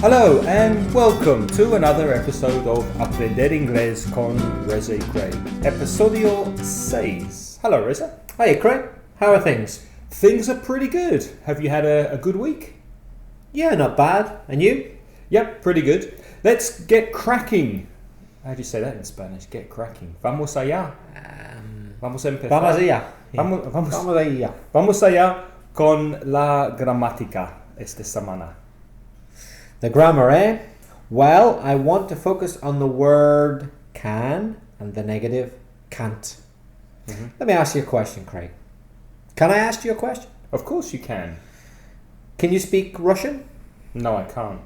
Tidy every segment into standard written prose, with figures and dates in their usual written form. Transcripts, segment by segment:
Hello and welcome to another episode of Aprender Inglés con Reza y Craig. Episodio 6. Hello Reza. Hiya Craig, how are things? Things are pretty good. Have you had a good week? Yeah, not bad. And you? Yep, pretty good. Let's get cracking. How do you say that in Spanish? Get cracking. Vamos allá. Vamos a empezar. Vamos allá. Vamos allá. Vamos allá con la gramática esta semana. The grammar, eh? Well, I want to focus on the word can and the negative can't. Mm-hmm. Let me ask you a question, Craig. Can I ask you a question? Of course you can. Can you speak Russian? No, I can't.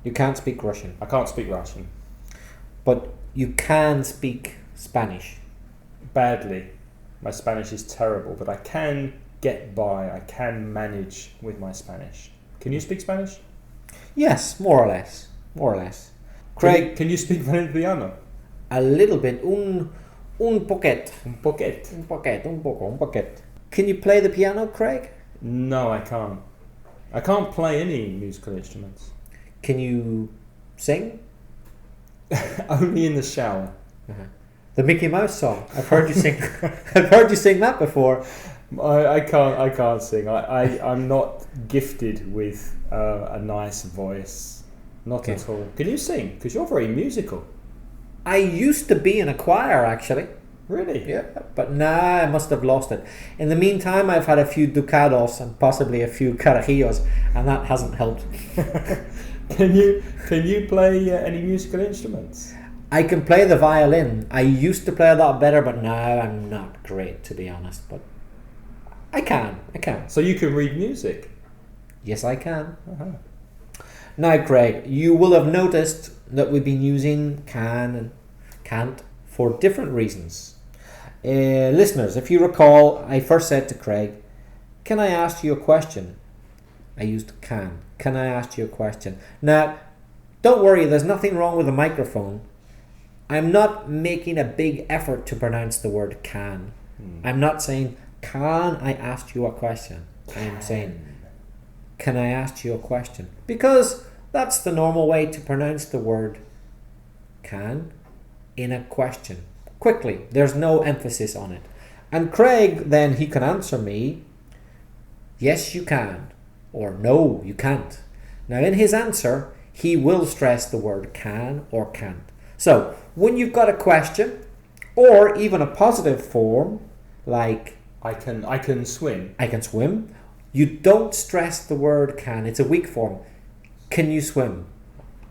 You can't speak Russian. I can't speak Russian. But you can speak Spanish. Badly. My Spanish is terrible, but I can get by. I can manage with my Spanish. Can you speak Spanish? Yes, more or less. More or less. Craig, can you speak Valenciano? a little bit. Un poquet. Un poquet. Un poquet. Un poco. Un poquet. Can you play the piano, Craig? No, I can't. I can't play any musical instruments. Can you sing? Only in the shower. Uh-huh. The Mickey Mouse song. I've heard you sing. I've heard you sing that before. I can't sing. I'm not gifted with a nice voice. Not at all. Can you sing? Because you're very musical. I used to be in a choir, actually. Really? Yeah, but now I must have lost it. In the meantime, I've had a few ducados and possibly a few carajillos, and that hasn't helped. Can you play any musical instruments? I can play the violin. I used to play a lot better, but now I'm not great, to be honest. But I can. So you can read music? Yes, I can. Uh-huh. Now, Craig, you will have noticed that we've been using can and can't for different reasons. Listeners, if you recall, I first said to Craig, can I ask you a question? I used can. Can I ask you a question? Now, don't worry, there's nothing wrong with the microphone. I'm not making a big effort to pronounce the word can. I'm not saying, can I ask you a question? I am saying, can I ask you a question? Because that's the normal way to pronounce the word can in a question. Quickly, there's no emphasis on it. And Craig, then he can answer me, yes you can, or no you can't. Now in his answer, he will stress the word can or can't. So, when you've got a question, or even a positive form, like I can swim. I can swim, you don't stress the word can. It's a weak form. Can you swim?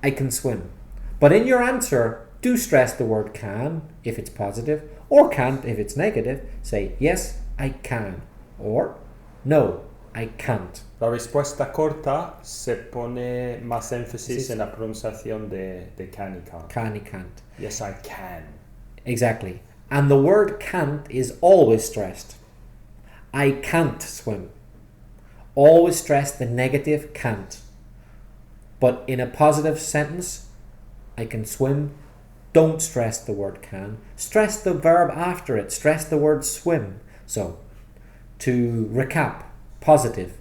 I can swim. But in your answer, do stress the word can if it's positive, or can't if it's negative. Say, yes, I can, or no, I can't. La respuesta corta se pone más énfasis en la pronunciación de can y can't. Can y can't. Yes, I can. Exactly. And the word can't is always stressed. I can't swim. Always stress the negative can't. But in a positive sentence, I can swim, don't stress the word can. Stress the verb after it. Stress the word swim. So, to recap, positive,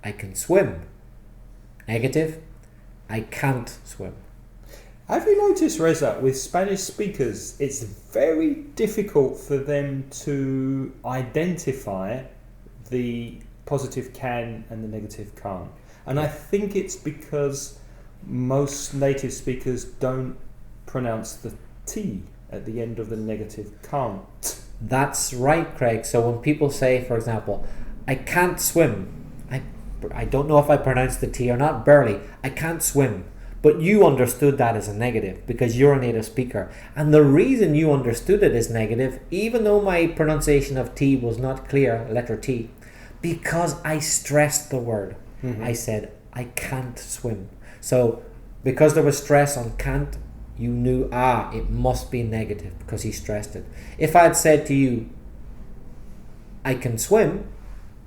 I can swim. Negative, I can't swim. Have you noticed, Reza, with Spanish speakers, it's very difficult for them to identify the positive can and the negative can't. And I think it's because most native speakers don't pronounce the T at the end of the negative can't. That's right, Craig. So when people say, for example, I can't swim, I don't know if I pronounced the T or not, barely, I can't swim. But you understood that as a negative because you're a native speaker. And the reason you understood it as negative, even though my pronunciation of T was not clear, letter T, because I stressed the word. Mm-hmm. I said, I can't swim. So because there was stress on can't, you knew, it must be negative because he stressed it. If I had said to you, I can swim,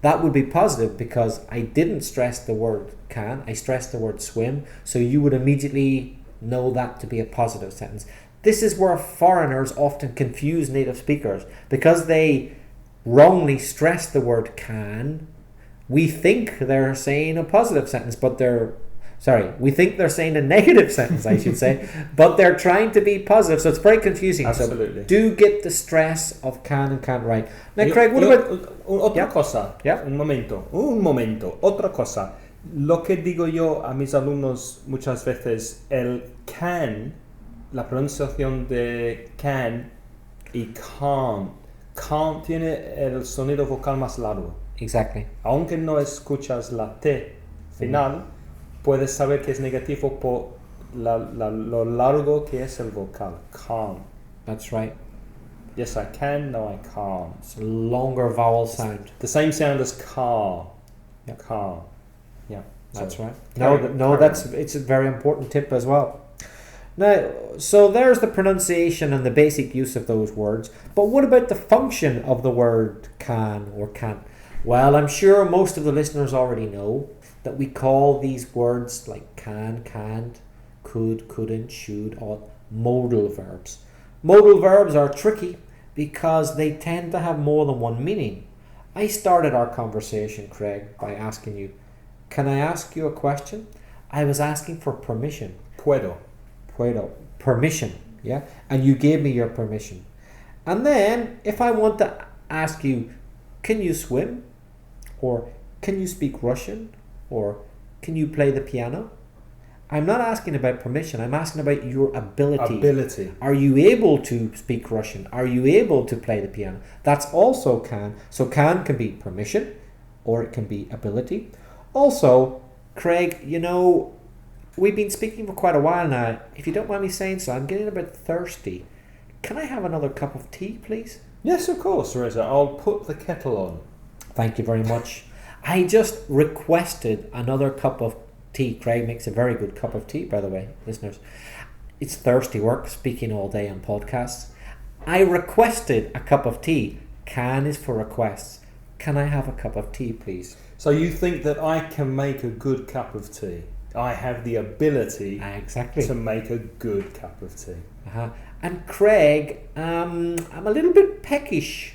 that would be positive because I didn't stress the word can, I stressed the word swim, so you would immediately know that to be a positive sentence. This is where foreigners often confuse native speakers because they wrongly stress the word can. We think they're saying a positive sentence, but they're Sorry, we think they're saying a negative sentence, I should say, but they're trying to be positive, so it's very confusing. Absolutely. So do get the stress of can and can't right. Now, Craig, what about... Otra cosa. Yeah. Un momento. Otra cosa. Lo que digo yo a mis alumnos muchas veces, el can, la pronunciación de can y can't. Can't tiene el sonido vocal más largo. Exactly. Aunque no escuchas la T final, puedes saber que es negativo por lo largo que es el vocal. Can't. That's right. Yes, I can. No, I can't. It's a longer vowel sound. The same sound as car. Yep. Car. Yeah. That's So, right. It's a very important tip as well. Now, so there's the pronunciation and the basic use of those words. But what about the function of the word can or can't? Well, I'm sure most of the listeners already know that we call these words like can, can't, could, couldn't, should, ought, modal verbs. Modal verbs are tricky because they tend to have more than one meaning. I started our conversation, Craig, by asking you, can I ask you a question? I was asking for permission. Puedo. Permission, yeah? And you gave me your permission. And then, if I want to ask you, can you swim? Or can you speak Russian? Or can you play the piano? I'm not asking about permission, I'm asking about your ability. Are you able to speak Russian? Are you able to play the piano? That's also can. So can be permission, or it can be ability. Also, Craig, you know, we've been speaking for quite a while now. If you don't mind me saying so, I'm getting a bit thirsty. Can I have another cup of tea, please? Yes, of course, Reza. I'll put the kettle on. Thank you very much. I just requested another cup of tea. Craig makes a very good cup of tea, by the way, listeners. It's thirsty work, speaking all day on podcasts. I requested a cup of tea. Can is for requests. Can I have a cup of tea, please? So you think that I can make a good cup of tea? I have the ability exactly to make a good cup of tea. Uh-huh. And Craig, I'm a little bit peckish.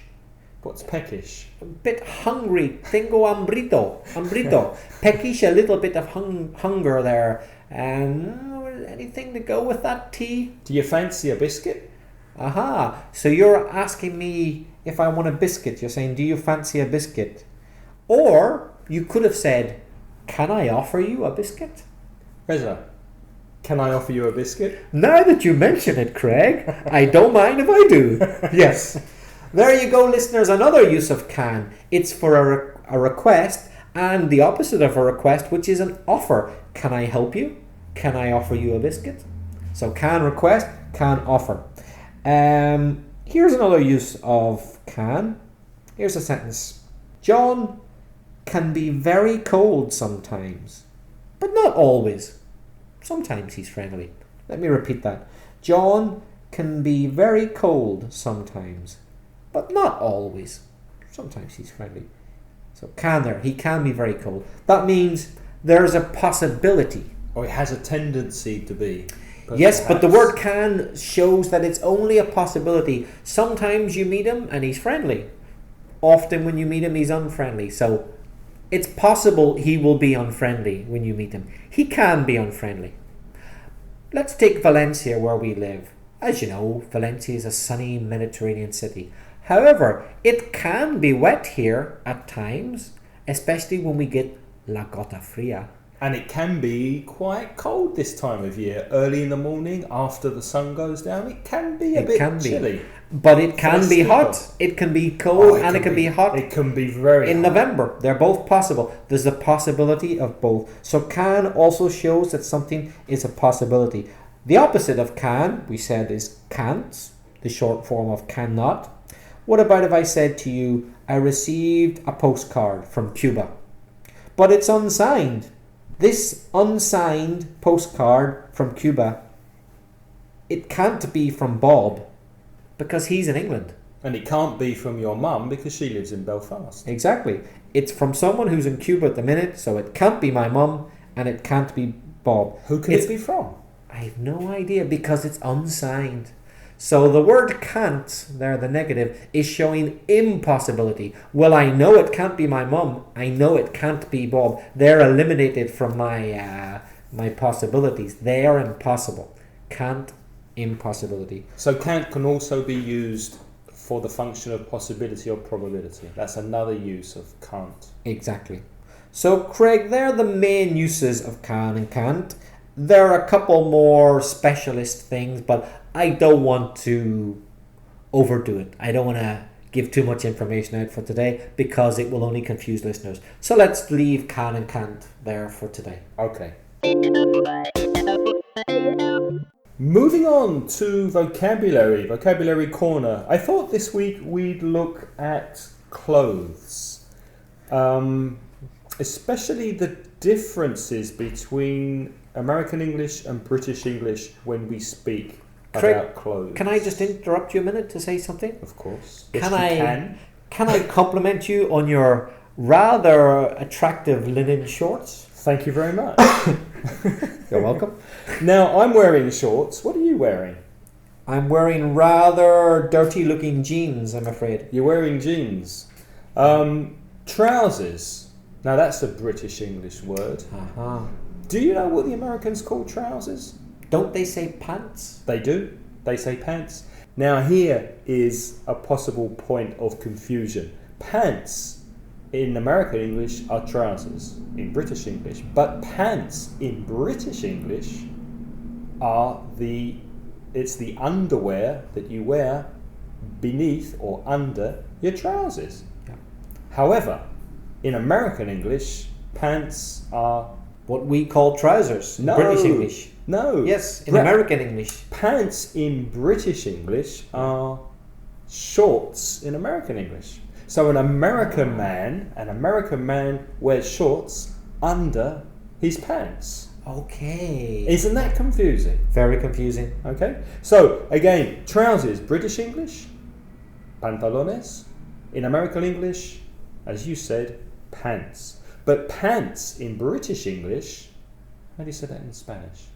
What's peckish? A bit hungry. Tengo hambrito. Peckish, a little bit of hunger there. Anything to go with that tea? Do you fancy a biscuit? Aha. So you're asking me if I want a biscuit. You're saying, do you fancy a biscuit? Or you could have said, can I offer you a biscuit? Reza, can I offer you a biscuit? Now that you mention it, Craig, I don't mind if I do. Yes. There you go, listeners. Another use of can. It's for a request, and the opposite of a request, which is an offer. Can I help you? Can I offer you a biscuit? So can request, can offer. Here's another use of can. Here's a sentence. John can be very cold sometimes, but not always. Sometimes he's friendly. Let me repeat that. John can be very cold sometimes, but not always. Sometimes he's friendly. So can there. He can be very cold. That means there's a possibility. Or it has a tendency to be. Yes, but the word can shows that it's only a possibility. Sometimes you meet him and he's friendly. Often when you meet him, he's unfriendly. So it's possible he will be unfriendly when you meet him. He can be unfriendly. Let's take Valencia, where we live. As you know, Valencia is a sunny Mediterranean city. However, it can be wet here at times, especially when we get la gota fria. And it can be quite cold this time of year. Early in the morning, after the sun goes down, it can be a bit chilly. But it can be hot. It can be cold and it can be hot. It can be very in hot. November. They're both possible. There's a possibility of both. So can also shows that something is a possibility. The opposite of can, we said, is can't, the short form of cannot. What about if I said to you, I received a postcard from Cuba, but it's unsigned? This unsigned postcard from Cuba, it can't be from Bob because he's in England. And it can't be from your mum because she lives in Belfast. Exactly. It's from someone who's in Cuba at the minute, so it can't be my mum and it can't be Bob. Who can it be from? I have no idea because it's unsigned. So the word can't, there, the negative, is showing impossibility. Well, I know it can't be my mum. I know it can't be Bob. They're eliminated from my my possibilities. They are impossible. Can't, impossibility. So can't can also be used for the function of possibility or probability. That's another use of can't. Exactly. So, Craig, they're the main uses of can and can't. There are a couple more specialist things, but I don't want to overdo it. I don't want to give too much information out for today because it will only confuse listeners. So let's leave can and can't there for today. Okay. Moving on to vocabulary corner. I thought this week we'd look at clothes, especially the differences between American English and British English when we speak Craig, about clothes. Can I just interrupt you a minute to say something? Of course. Can I compliment you on your rather attractive linen shorts? Thank you very much. You're welcome. Now, I'm wearing shorts. What are you wearing? I'm wearing rather dirty looking jeans, I'm afraid. You're wearing jeans. Trousers. Now, that's a British English word. Uh-huh. Do you know what the Americans call trousers? Don't they say pants? They do. They say pants. Now, here is a possible point of confusion. Pants in American English are trousers in British English, but pants in British English are it's the underwear that you wear beneath or under your trousers. Yeah. However, in American English, pants are what we call trousers in British English. No. Yes, in American English. Pants in British English are shorts in American English. So an American man wears shorts under his pants. Okay. Isn't that confusing? Very confusing. Okay. So again, trousers, British English, pantalones. In American English, as you said, pants. But pants in British English, how do you say that in Spanish?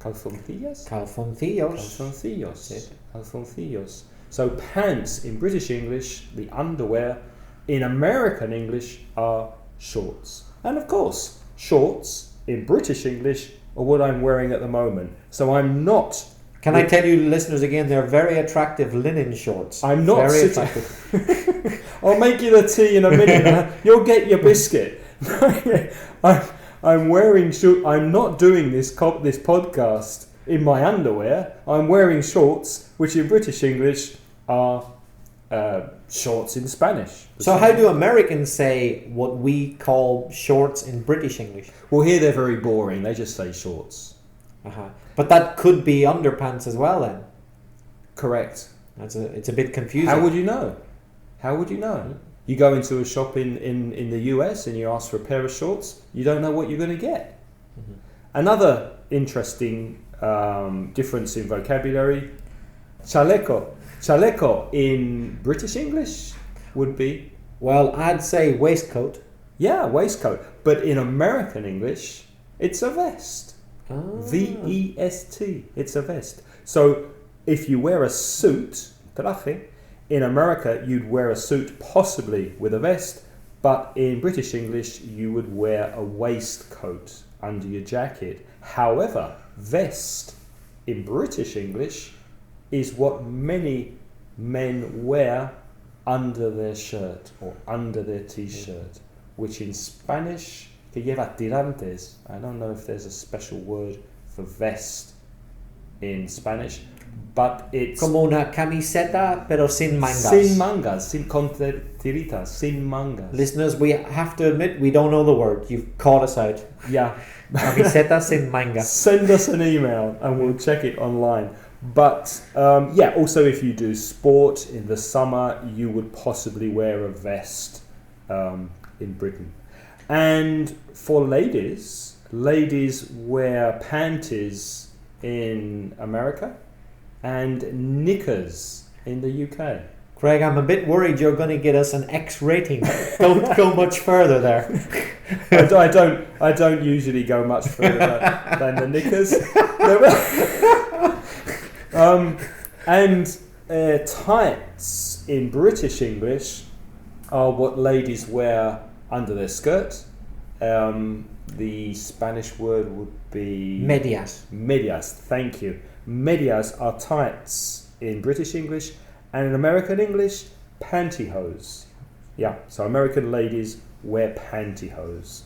Calzoncillos? Calzoncillos. Calzoncillos. Yes. Calzoncillos. So pants in British English, the underwear, in American English are shorts. And of course, shorts in British English are what I'm wearing at the moment. So I'm not... Can I tell you, listeners, again, they're very attractive linen shorts. I'm not very sitting... attractive. I'll make you the tea in a minute. You'll get your biscuit. I'm wearing shorts. I'm not doing this podcast in my underwear. I'm wearing shorts, which in British English are shorts in Spanish. So how do Americans say what we call shorts in British English? Well, here they're very boring. They just say shorts. Uh-huh. But that could be underpants as well then. Correct. It's a bit confusing. How would you know? How would you know? You go into a shop in the US and you ask for a pair of shorts, you don't know what you're going to get. Mm-hmm. Another interesting difference in vocabulary, chaleco. Chaleco in British English would be... Well, I'd say waistcoat. Yeah, waistcoat. But in American English, it's a vest. Oh. V-E-S-T. It's a vest. So if you wear a suit, traje, in America you'd wear a suit possibly with a vest, but in British English you would wear a waistcoat under your jacket. However, vest in British English is what many men wear under their shirt or under their t-shirt, which in Spanish, que lleva tirantes. I don't know if there's a special word for vest in Spanish, but it's... Como una camiseta, pero sin mangas. Sin mangas, sin con tiritas, sin mangas. Listeners, we have to admit we don't know the word. You've caught us out. Yeah. Camiseta sin mangas. Send us an email and we'll check it online. But also if you do sport in the summer, you would possibly wear a vest in Britain. And for ladies wear panties in America and knickers in the UK. Craig, I'm a bit worried you're going to get us an X rating. Don't go much further there. I don't usually go much further than the knickers. And tights in British English are what ladies wear under their skirt, The Spanish word would be... Medias. Medias, thank you. Medias are tights in British English, and in American English, pantyhose. Yeah, so American ladies wear pantyhose.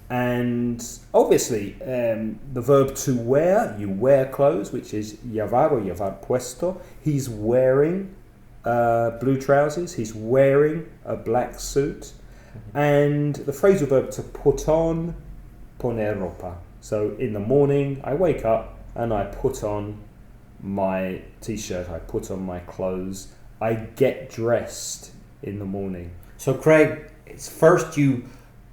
And obviously, the verb to wear, you wear clothes, which is llevar or llevar puesto. He's wearing blue trousers, he's wearing a black suit. And the phrasal verb to put on, poner ropa. So in the morning, I wake up and I put on my t-shirt, I put on my clothes, I get dressed in the morning. So Craig, it's first you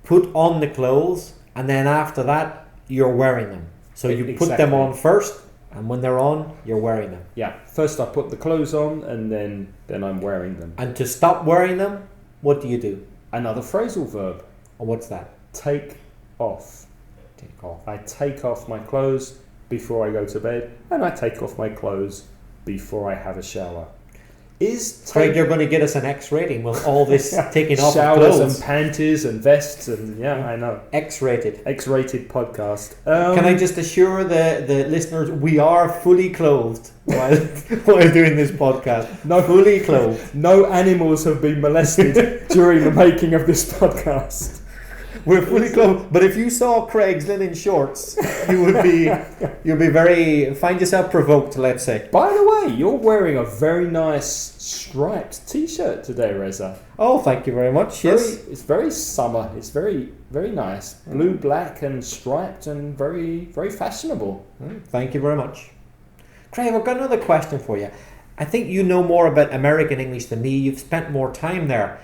put on the clothes, and then after that you're wearing them. So you put them on first, and when they're on, you're wearing them. Yeah, first I put the clothes on, and then I'm wearing them. And to stop wearing them, what do you do? Another phrasal verb. And what's that? Take off. Take off. I take off my clothes before I go to bed, and I take off my clothes before I have a shower. Craig, you're going to get us an X rating with all this taking off of showers clothes. and panties and vests and I know. X-rated podcast. Can I just assure the listeners we are fully clothed while doing this podcast? No, fully clothed. No animals have been molested during the making of this podcast. We're fully clothed. But if you saw Craig's linen shorts, you'd be find yourself provoked, let's say. By the way, you're wearing a very nice striped t-shirt today, Reza. Oh, thank you very much. Yes. It's very summer. It's very, very nice. Blue, black and striped and very, very fashionable. Thank you very much. Craig, I've got another question for you. I think you know more about American English than me. You've spent more time there.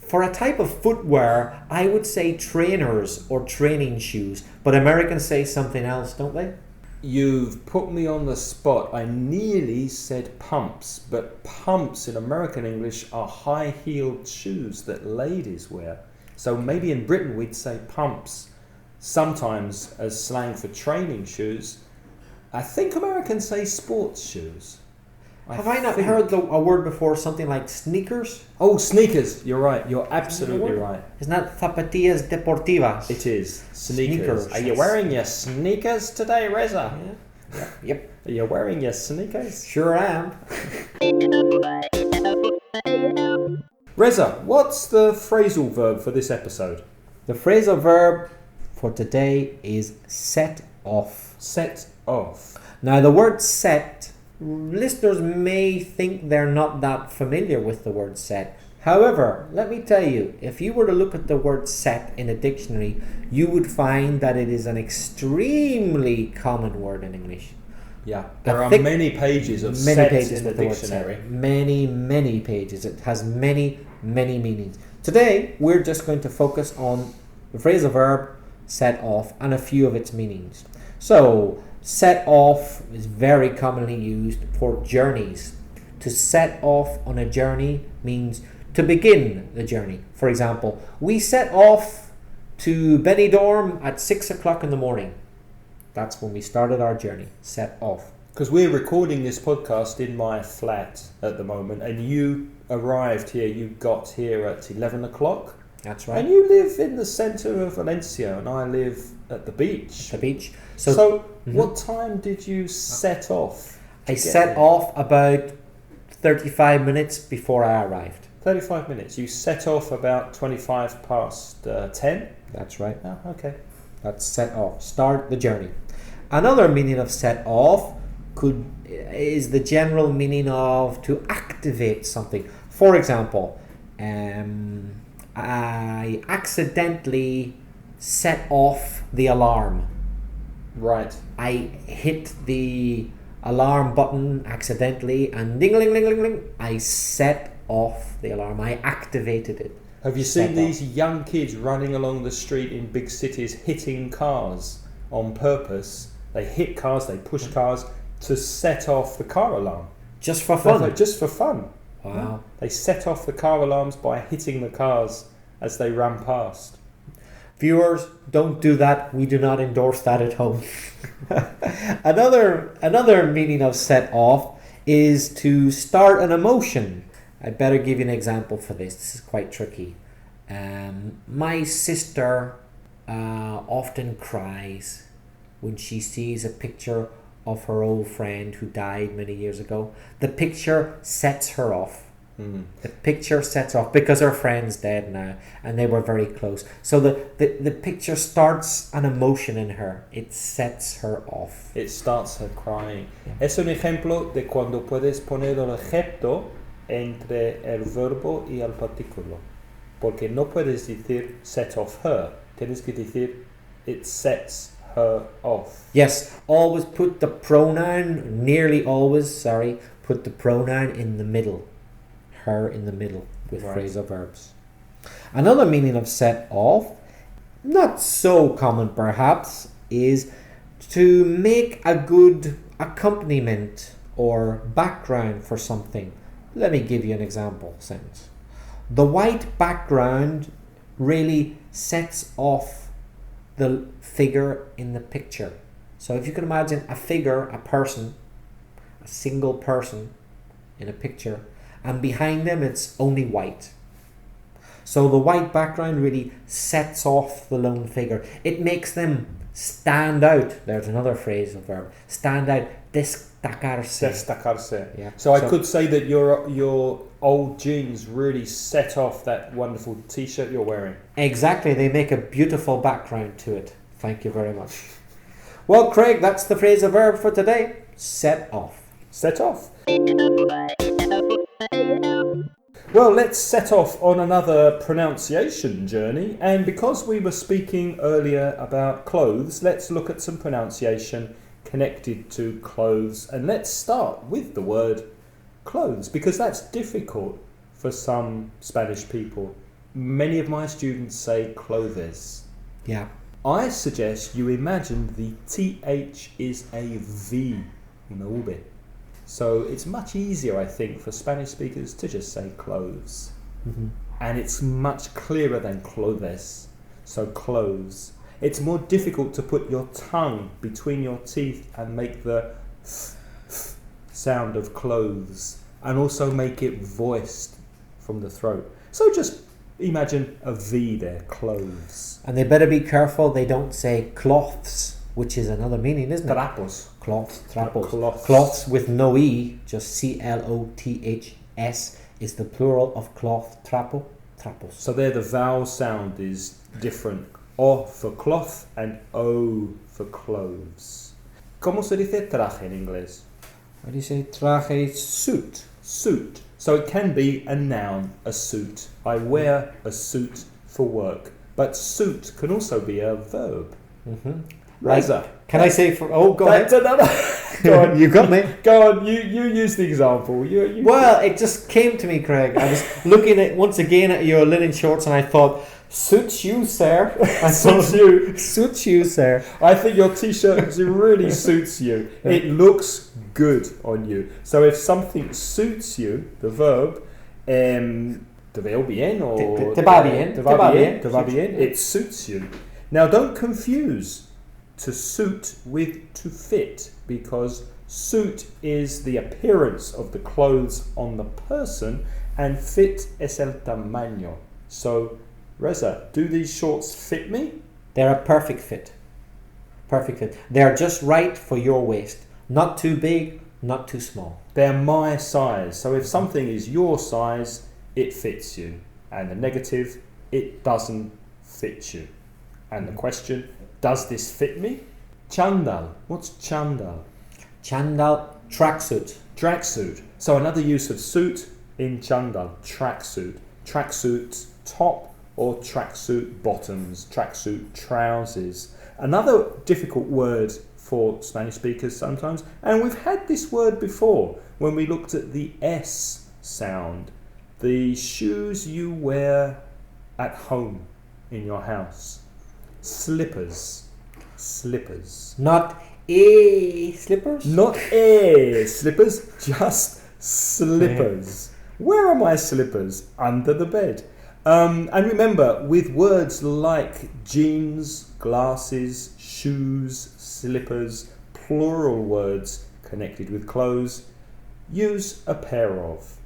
For a type of footwear, I would say trainers or training shoes, but Americans say something else, don't they? You've put me on the spot. I nearly said pumps, but pumps in American English are high-heeled shoes that ladies wear. So maybe in Britain we'd say pumps, sometimes as slang for training shoes. I think Americans say sports shoes. Have I not heard a word before, something like sneakers? Oh, sneakers. You're right. You're absolutely right. Isn't that zapatillas deportivas? It is. Sneakers. Are you wearing your sneakers today, Reza? Yeah. Yep. Are you wearing your sneakers? Sure am. Reza, what's the phrasal verb for this episode? The phrasal verb for today is set off. Set off. Now the word set, listeners may think they're not that familiar with the word set. However, let me tell you, if you were to look at the word set in a dictionary, you would find that it is an extremely common word in English. Yeah, there are many pages of set in the dictionary. Many pages. It has many meanings. Today, we're just going to focus on the phrasal verb set off and a few of its meanings. So, set off is very commonly used for journeys. To set off on a journey means to begin the journey. For example, we set off to Benidorm at 6 o'clock in the morning. That's when we started our journey. Set off. Because we're recording this podcast in my flat at the moment, and you arrived here, you got here at 11 o'clock. That's right. And you live in the centre of Valencia, and I live at the beach. The beach. So what time did you set off? I set off about 35 minutes before I arrived. 35 minutes. You set off about 25 past 10? That's right. Oh, okay. That's set off. Start the journey. Another meaning of set off is the general meaning of to activate something. For example, I accidentally set off the alarm. Right. I hit the alarm button accidentally and ding-a-ling-ling-ling-ling. I set off the alarm. I activated it. Have you seen these young kids running along the street in big cities hitting cars on purpose? They hit cars, they push cars to set off the car alarm. Just for fun? Just for fun. Wow. They set off the car alarms by hitting the cars as they ran past. Viewers, don't do that. We do not endorse that at home. Another meaning of set off is to start an emotion. I'd better give you an example for this. This is quite tricky. My sister often cries when she sees a picture of her old friend who died many years ago. The picture sets her off. The picture sets off because her friend's dead now and they were very close. So the picture starts an emotion in her. It sets her off. It starts her crying. Es un ejemplo de cuando puedes poner el objeto entre el verbo y el partículo. Porque no puedes decir set off her. Tienes que decir it sets her off. Yes, always put the pronoun, nearly always, put the pronoun in the middle. Her in the middle with phrasal verbs. Another meaning of set off, not so common perhaps, is to make a good accompaniment or background for something. Let me give you an example sentence. The white background really sets off the figure in the picture. So if you can imagine a figure, a person, a single person in a picture, and behind them it's only white. So the white background really sets off the lone figure. It makes them stand out. There's another phrase of verb. Stand out. Destacarse. Destacarse. Yeah. So I could say that your old jeans really set off that wonderful t-shirt you're wearing. Exactly. They make a beautiful background to it. Thank you very much. Well, Craig, that's the phrasal verb for today. Set off. Set off. Well, let's set off on another pronunciation journey, and because we were speaking earlier about clothes, let's look at some pronunciation connected to clothes, and let's start with the word clothes because that's difficult for some Spanish people. Many of my students say clothes. Yeah. I suggest you imagine the TH is a V, una V. So it's much easier, I think, for Spanish speakers to just say clothes. And it's much clearer than clothes. So clothes. It's more difficult to put your tongue between your teeth and make the sound of clothes, and also make it voiced from the throat. So just imagine a V there, clothes. And they better be careful they don't say cloths, which is another meaning, isn't it? Trapos. Cloths, trapos. Cloths. Cloths with no E, just CLOTHS is the plural of cloth, trapo, trapos. So there the vowel sound is different. O for cloth and O for clothes. ¿Cómo se dice traje en inglés? How do you say traje? Suit. Suit. So it can be a noun, a suit. I wear a suit for work. But suit can also be a verb. Razor. Can I say for... Oh, go That's ahead. another... Go on. You got me. Go on, you use the example. You Well, it just came to me, Craig. I was looking at once again at your linen shorts and I thought, suits you, sir. Suits you. Suits you, sir. I think your t-shirt really suits you. It looks good on you. So if something suits you, the verb, te veo bien or te va bien. te va bien, it suits you. Now don't confuse to suit with to fit, because suit is the appearance of the clothes on the person and fit es el tamaño. So Reza, do these shorts fit me? They're a perfect fit. Perfect fit. They're just right for your waist. Not too big, not too small. They're my size. So if something is your size, it fits you. And the negative, it doesn't fit you. And the question, does this fit me? Chandal. What's chandal? Chandal, tracksuit. Tracksuit. So another use of suit in chandal, tracksuit. Tracksuit top or tracksuit bottoms, tracksuit trousers. Another difficult word for Spanish speakers sometimes, and we've had this word before when we looked at the S sound. The shoes you wear at home in your house. Slippers. Slippers. Not a slippers? Not a slippers, just slippers. Where are my slippers? Under the bed. And remember, with words like jeans, glasses, shoes, slippers, plural words connected with clothes, use a pair of,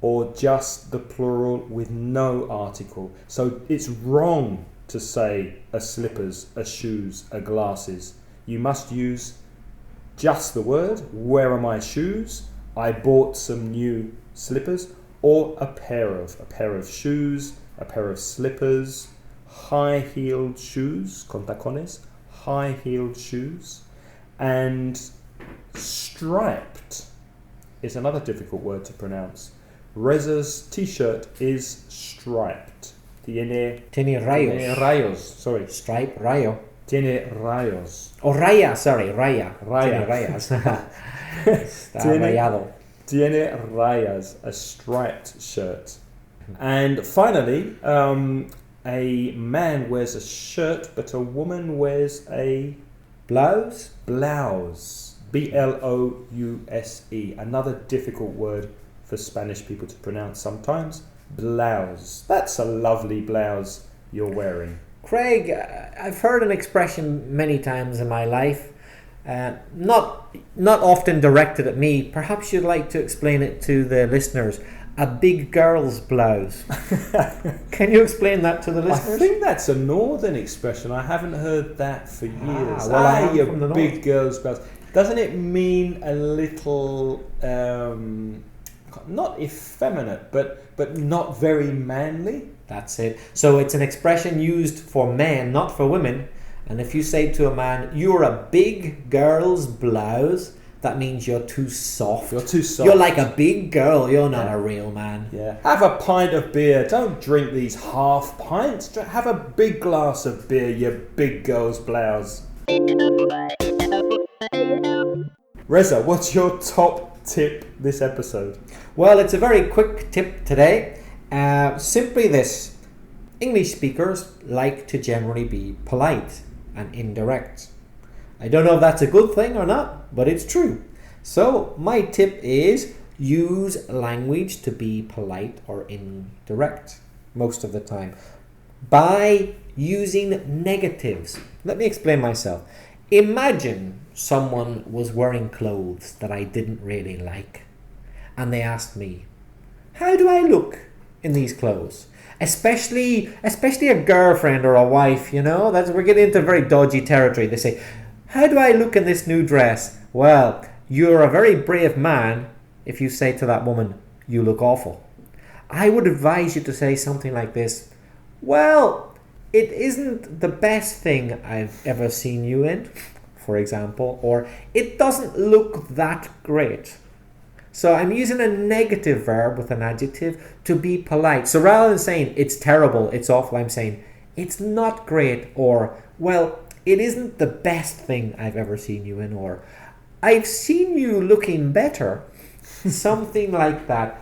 or just the plural with no article. So it's wrong to say a slippers, a shoes, a glasses. You must use just the word, where are my shoes? I bought some new slippers, or a pair of shoes, a pair of slippers, high-heeled shoes, con tacones, high-heeled shoes, and striped is another difficult word to pronounce. Reza's t-shirt is striped. Tiene rayos. Tiene rayos, sorry. Stripe, rayo. Tiene rayos. Oh, raya, sorry, raya. Raya. Tiene rayas. Está rayado. Tiene rayas, a striped shirt. And finally, a man wears a shirt, but a woman wears a blouse. Blouse. B-L-O-U-S-E. Another difficult word for Spanish people to pronounce sometimes. Blouse. That's a lovely blouse you're wearing. Craig, I've heard an expression many times in my life, not often directed at me. Perhaps you'd like to explain it to the listeners. A big girl's blouse. Can you explain that to the listeners? I think that's a northern expression. I haven't heard that for years. Well, your big girl's blouse. Doesn't it mean a little, not effeminate, but not very manly? That's it. So it's an expression used for men, not for women. And if you say to a man, you're a big girl's blouse, that means you're too soft. You're too soft. You're like a big girl. You're not a real man. Yeah. Have a pint of beer. Don't drink these half pints. Have a big glass of beer, you big girl's blouse. Reza, what's your top tip this episode? Well, it's a very quick tip today. Simply this. English speakers like to generally be polite and indirect. I don't know if that's a good thing or not, but it's true. So my tip is use language to be polite or indirect most of the time by using negatives. Let me explain myself. Imagine someone was wearing clothes that I didn't really like, and they asked me, how do I look in these clothes? Especially a girlfriend or a wife, you know, we're getting into very dodgy territory. They say, how do I look in this new dress? Well, you're a very brave man if you say to that woman, you look awful. I would advise you to say something like this. Well, it isn't the best thing I've ever seen you in, for example, or it doesn't look that great. So I'm using a negative verb with an adjective to be polite. So rather than saying it's terrible, it's awful, I'm saying it's not great, or well, it isn't the best thing I've ever seen you in, or I've seen you looking better. Something like that.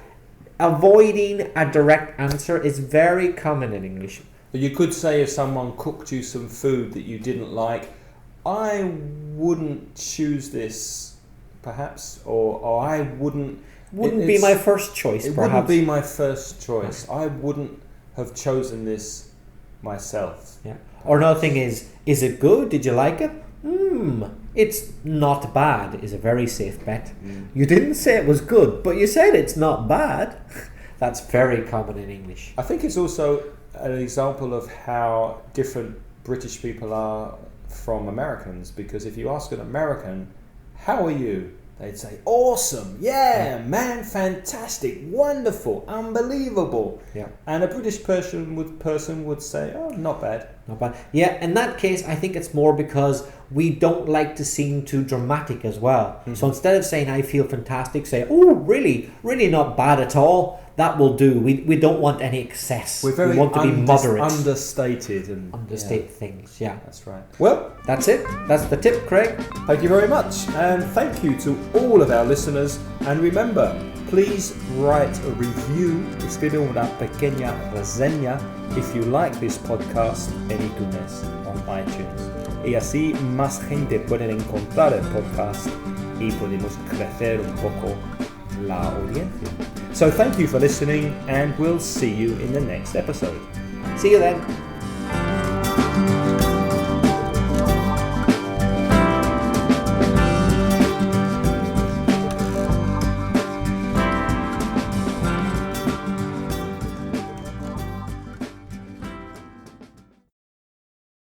Avoiding a direct answer is very common in English. You could say if someone cooked you some food that you didn't like, I wouldn't choose this, perhaps, or I wouldn't be my first choice, it perhaps. wouldn't be my first choice. I wouldn't have chosen this myself. Yeah. Or another thing is it good? Did you like it? It's not bad is a very safe bet. You didn't say it was good, but you said it's not bad. That's very common in English. I think it's also an example of how different British people are from Americans, because if you ask an American, how are you? They'd say, awesome, yeah, man, fantastic, wonderful, unbelievable. Yeah. And a British person would say, oh, not bad. Not bad. Yeah, in that case, I think it's more because we don't like to seem too dramatic as well. Mm-hmm. So instead of saying, I feel fantastic, say, oh, really, really not bad at all. That will do. We don't want any excess. We want to be moderate. Understated. Understate things, yeah. That's right. Well, that's it. That's the tip, Craig. Thank you very much. And thank you to all of our listeners. And remember, please write a review, escribe una pequeña reseña if you like this podcast en iTunes, on iTunes. Y así más gente puede encontrar el podcast y podemos crecer un poco la audiencia. So thank you for listening, and we'll see you in the next episode. See you then.